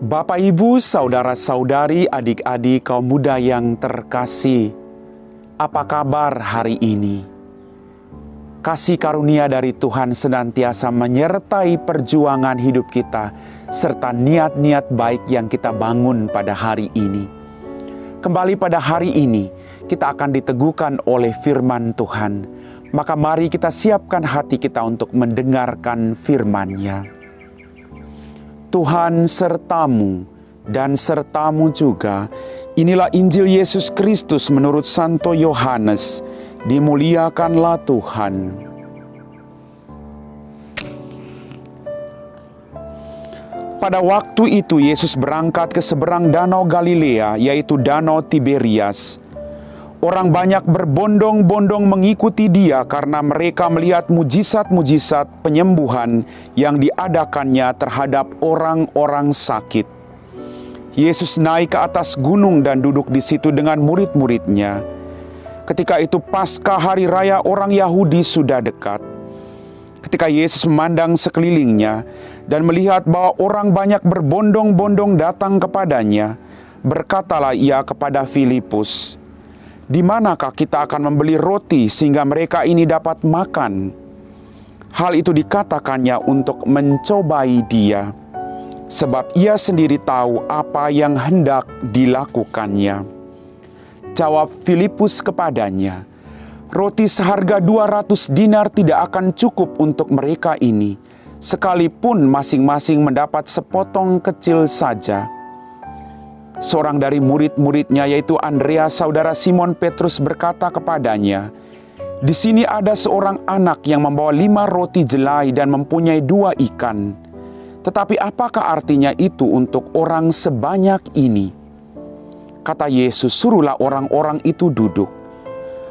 Bapak, Ibu, saudara-saudari, adik-adik kaum muda yang terkasih, apa kabar hari ini? Kasih karunia dari Tuhan senantiasa menyertai perjuangan hidup kita, serta niat-niat baik yang kita bangun pada hari ini. Kembali pada hari ini, kita akan diteguhkan oleh firman Tuhan. Maka mari kita siapkan hati kita untuk mendengarkan firman-Nya. Tuhan sertamu dan sertamu juga. Inilah Injil Yesus Kristus menurut Santo Yohanes. Dimuliakanlah Tuhan. Pada waktu itu Yesus berangkat ke seberang danau Galilea, yaitu danau Tiberias. Orang banyak berbondong-bondong mengikuti Dia karena mereka melihat mujizat-mujizat penyembuhan yang diadakannya terhadap orang-orang sakit. Yesus naik ke atas gunung dan duduk di situ dengan murid-muridnya. Ketika itu Paskah, hari raya orang Yahudi, sudah dekat. Ketika Yesus memandang sekelilingnya dan melihat bahwa orang banyak berbondong-bondong datang kepadanya, berkatalah Ia kepada Filipus, "Di manakah kita akan membeli roti sehingga mereka ini dapat makan?" Hal itu dikatakannya untuk mencobai Dia, sebab Ia sendiri tahu apa yang hendak dilakukannya. Jawab Filipus kepadanya, "Roti seharga 200 dinar tidak akan cukup untuk mereka ini, sekalipun masing-masing mendapat sepotong kecil saja." Seorang dari murid-muridnya, yaitu Andreas saudara Simon Petrus, berkata kepadanya, "Di sini ada seorang anak yang membawa 5 roti jelai dan mempunyai 2 ikan. Tetapi apakah artinya itu untuk orang sebanyak ini?" Kata Yesus, "Suruhlah orang-orang itu duduk."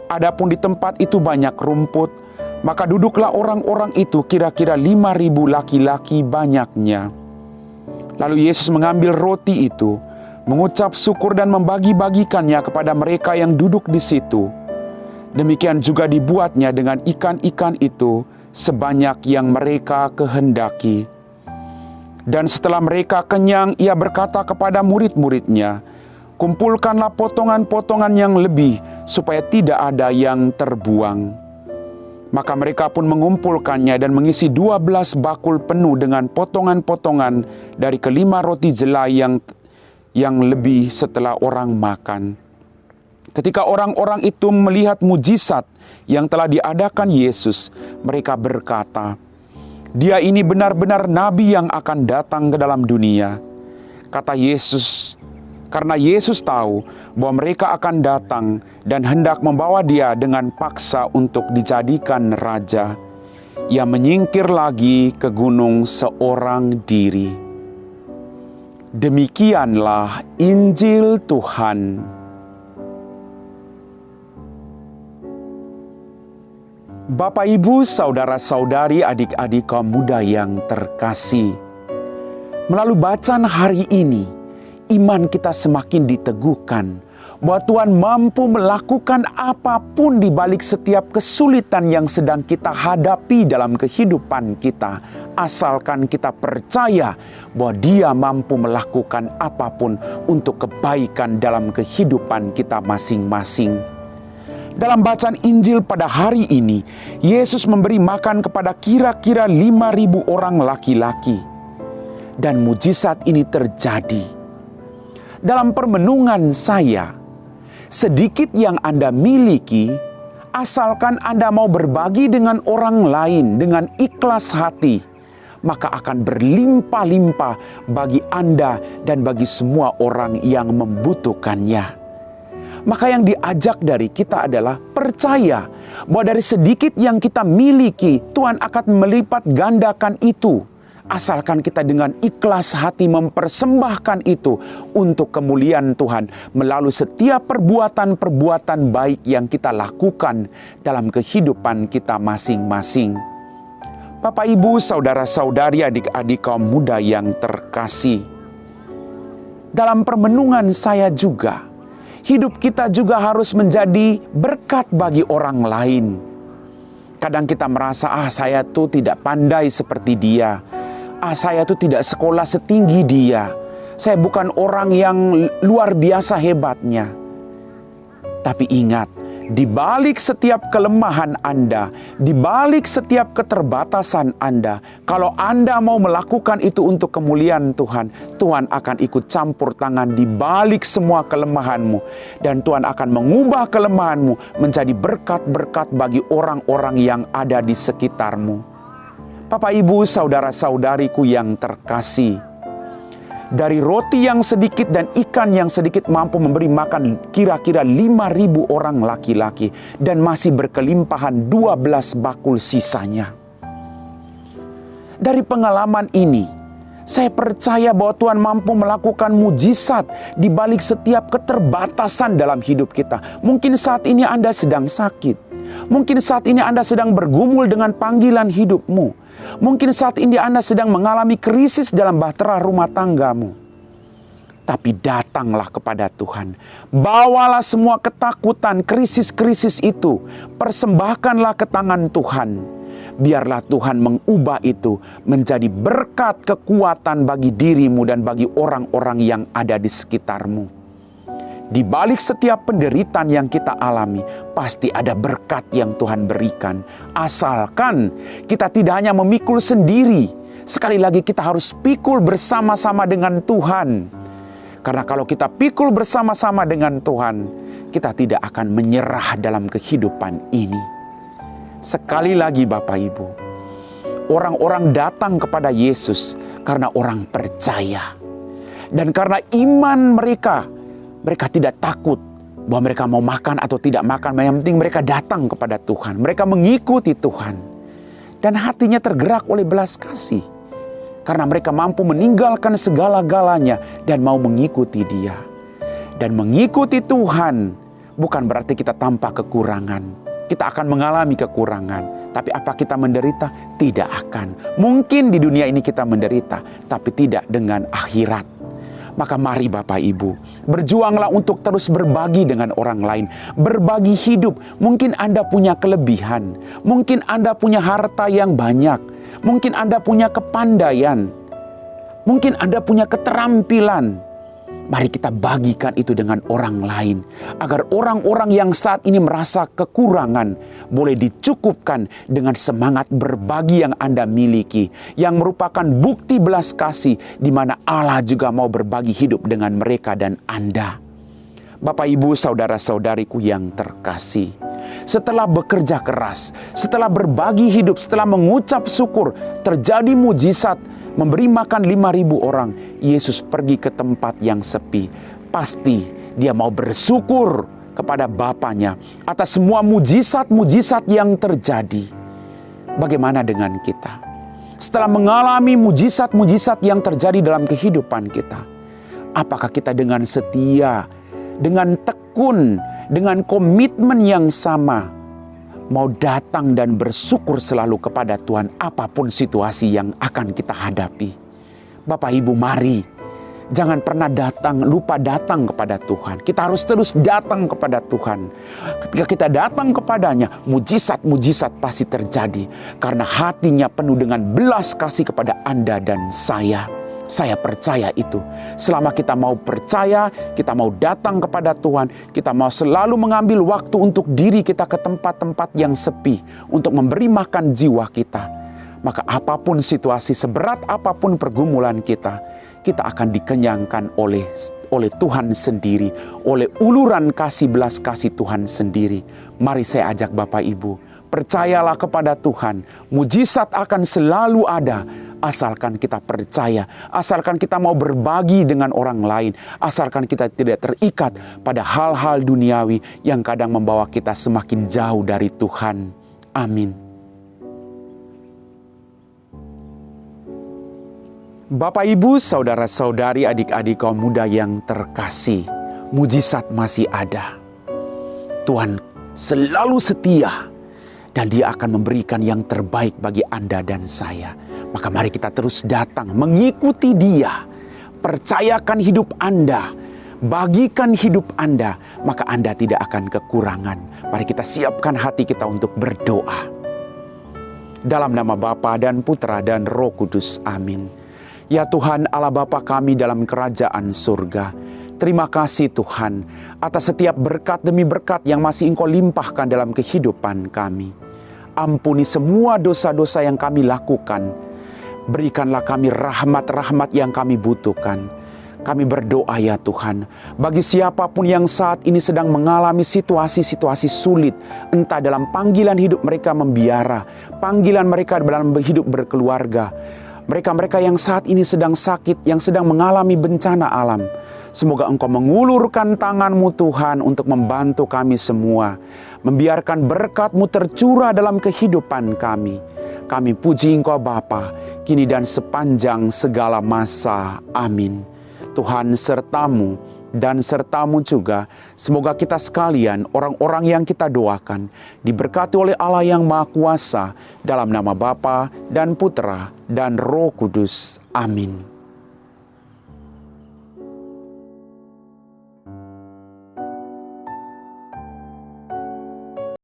Adapun di tempat itu banyak rumput, maka duduklah orang-orang itu, kira-kira 5.000 laki-laki banyaknya. Lalu Yesus mengambil roti itu, mengucap syukur dan membagi-bagikannya kepada mereka yang duduk di situ. Demikian juga dibuatnya dengan ikan-ikan itu, sebanyak yang mereka kehendaki. Dan setelah mereka kenyang, Ia berkata kepada murid-muridnya, "Kumpulkanlah potongan-potongan yang lebih, supaya tidak ada yang terbuang." Maka mereka pun mengumpulkannya dan mengisi 12 bakul penuh dengan potongan-potongan dari ke-5 roti jelai yang lebih setelah orang makan. Ketika orang-orang itu melihat mujizat yang telah diadakan Yesus, mereka berkata, "Dia ini benar-benar nabi yang akan datang ke dalam dunia." Kata Yesus, karena Yesus tahu bahwa mereka akan datang dan hendak membawa Dia dengan paksa untuk dijadikan raja, Ia menyingkir lagi ke gunung seorang diri. Demikianlah Injil Tuhan. Bapak, Ibu, saudara-saudari, adik-adik kaum muda yang terkasih, melalui bacaan hari ini, iman kita semakin diteguhkan bahwa Tuhan mampu melakukan apapun di balik setiap kesulitan yang sedang kita hadapi dalam kehidupan kita, asalkan kita percaya bahwa Dia mampu melakukan apapun untuk kebaikan dalam kehidupan kita masing-masing. Dalam bacaan Injil pada hari ini, Yesus memberi makan kepada kira-kira 5.000 orang laki-laki, dan mujizat ini terjadi. Dalam permenungan saya, sedikit yang Anda miliki, asalkan Anda mau berbagi dengan orang lain dengan ikhlas hati, maka akan berlimpah-limpah bagi Anda dan bagi semua orang yang membutuhkannya. Maka yang diajak dari kita adalah percaya bahwa dari sedikit yang kita miliki, Tuhan akan melipat gandakan itu. Asalkan kita dengan ikhlas hati mempersembahkan itu untuk kemuliaan Tuhan melalui setiap perbuatan-perbuatan baik yang kita lakukan dalam kehidupan kita masing-masing. Bapak, Ibu, saudara-saudari, adik-adik kaum muda yang terkasih, dalam permenungan saya juga, hidup kita juga harus menjadi berkat bagi orang lain. Kadang kita merasa, saya tuh tidak pandai seperti dia. Saya tuh tidak sekolah setinggi dia. Saya bukan orang yang luar biasa hebatnya. Tapi ingat, di balik setiap kelemahan Anda, di balik setiap keterbatasan Anda, kalau Anda mau melakukan itu untuk kemuliaan Tuhan, Tuhan akan ikut campur tangan di balik semua kelemahanmu. Dan Tuhan akan mengubah kelemahanmu menjadi berkat-berkat bagi orang-orang yang ada di sekitarmu. Bapak, Ibu, saudara-saudariku yang terkasih, dari roti yang sedikit dan ikan yang sedikit mampu memberi makan kira-kira 5.000 orang laki-laki, dan masih berkelimpahan 12 bakul sisanya. Dari pengalaman ini, saya percaya bahwa Tuhan mampu melakukan mujizat di balik setiap keterbatasan dalam hidup kita. Mungkin saat ini Anda sedang sakit. Mungkin saat ini Anda sedang bergumul dengan panggilan hidupmu. Mungkin saat ini Anda sedang mengalami krisis dalam bahtera rumah tanggamu. Tapi datanglah kepada Tuhan. Bawalah semua ketakutan, krisis-krisis itu. Persembahkanlah ke tangan Tuhan. Biarlah Tuhan mengubah itu menjadi berkat kekuatan bagi dirimu dan bagi orang-orang yang ada di sekitarmu. Di balik setiap penderitaan yang kita alami, pasti ada berkat yang Tuhan berikan. Asalkan kita tidak hanya memikul sendiri. Sekali lagi kita harus pikul bersama-sama dengan Tuhan. Karena kalau kita pikul bersama-sama dengan Tuhan, kita tidak akan menyerah dalam kehidupan ini. Sekali lagi Bapak Ibu, orang-orang datang kepada Yesus karena orang percaya. Dan karena iman mereka tidak takut bahwa mereka mau makan atau tidak makan. Yang penting mereka datang kepada Tuhan. Mereka mengikuti Tuhan. Dan hatinya tergerak oleh belas kasih. Karena mereka mampu meninggalkan segala-galanya dan mau mengikuti Dia. Dan mengikuti Tuhan bukan berarti kita tanpa kekurangan. Kita akan mengalami kekurangan. Tapi apa kita menderita? Tidak akan. Mungkin di dunia ini kita menderita, tapi tidak dengan akhirat. Maka mari Bapak Ibu, berjuanglah untuk terus berbagi dengan orang lain. Berbagi hidup. Mungkin Anda punya kelebihan. Mungkin Anda punya harta yang banyak. Mungkin Anda punya kepandaian. Mungkin Anda punya keterampilan. Mari kita bagikan itu dengan orang lain. Agar orang-orang yang saat ini merasa kekurangan boleh dicukupkan dengan semangat berbagi yang Anda miliki. Yang merupakan bukti belas kasih di mana Allah juga mau berbagi hidup dengan mereka dan Anda. Bapak, Ibu, saudara-saudariku yang terkasih. Setelah bekerja keras, setelah berbagi hidup, setelah mengucap syukur, terjadi mujizat. Memberi makan 5.000 orang, Yesus pergi ke tempat yang sepi. Pasti Dia mau bersyukur kepada Bapaknya atas semua mujizat-mujizat yang terjadi. Bagaimana dengan kita? Setelah mengalami mujizat-mujizat yang terjadi dalam kehidupan kita, apakah kita dengan setia, dengan tekun, dengan komitmen yang sama, mau datang dan bersyukur selalu kepada Tuhan apapun situasi yang akan kita hadapi? Bapak Ibu, mari jangan pernah lupa datang kepada Tuhan. Kita harus terus datang kepada Tuhan. Ketika kita datang kepadanya, mujizat-mujizat pasti terjadi. Karena hatinya penuh dengan belas kasih kepada Anda dan saya. Saya percaya itu. Selama kita mau percaya, kita mau datang kepada Tuhan, kita mau selalu mengambil waktu untuk diri kita ke tempat-tempat yang sepi, untuk memberi makan jiwa kita. Maka apapun situasi, seberat apapun pergumulan kita akan dikenyangkan oleh Tuhan sendiri, oleh uluran kasih belas kasih Tuhan sendiri. Mari saya ajak Bapak Ibu, percayalah kepada Tuhan, mujizat akan selalu ada. Asalkan kita percaya, asalkan kita mau berbagi dengan orang lain, asalkan kita tidak terikat pada hal-hal duniawi yang kadang membawa kita semakin jauh dari Tuhan. Amin. Bapak, Ibu, saudara-saudari, adik-adik kaum muda yang terkasih, mujizat masih ada. Tuhan selalu setia dan Dia akan memberikan yang terbaik bagi Anda dan saya. Maka mari kita terus datang mengikuti Dia. Percayakan hidup Anda, bagikan hidup Anda, maka Anda tidak akan kekurangan. Mari kita siapkan hati kita untuk berdoa. Dalam nama Bapa dan Putra dan Roh Kudus, amin. Ya Tuhan Allah Bapa kami dalam kerajaan surga, terima kasih Tuhan atas setiap berkat demi berkat yang masih Engkau limpahkan dalam kehidupan kami. Ampuni semua dosa-dosa yang kami lakukan. Berikanlah kami rahmat-rahmat yang kami butuhkan. Kami berdoa ya Tuhan, bagi siapapun yang saat ini sedang mengalami situasi-situasi sulit, entah dalam panggilan hidup mereka membiara, panggilan mereka dalam hidup berkeluarga, mereka-mereka yang saat ini sedang sakit, yang sedang mengalami bencana alam, semoga Engkau mengulurkan tangan-Mu Tuhan untuk membantu kami semua, membiarkan berkat-Mu tercurah dalam kehidupan kami. Kami puji Engkau Bapa, kini dan sepanjang segala masa. Amin. Tuhan sertamu dan sertamu juga. Semoga kita sekalian, orang-orang yang kita doakan, diberkati oleh Allah yang Maha Kuasa, dalam nama Bapa dan Putra dan Roh Kudus. Amin.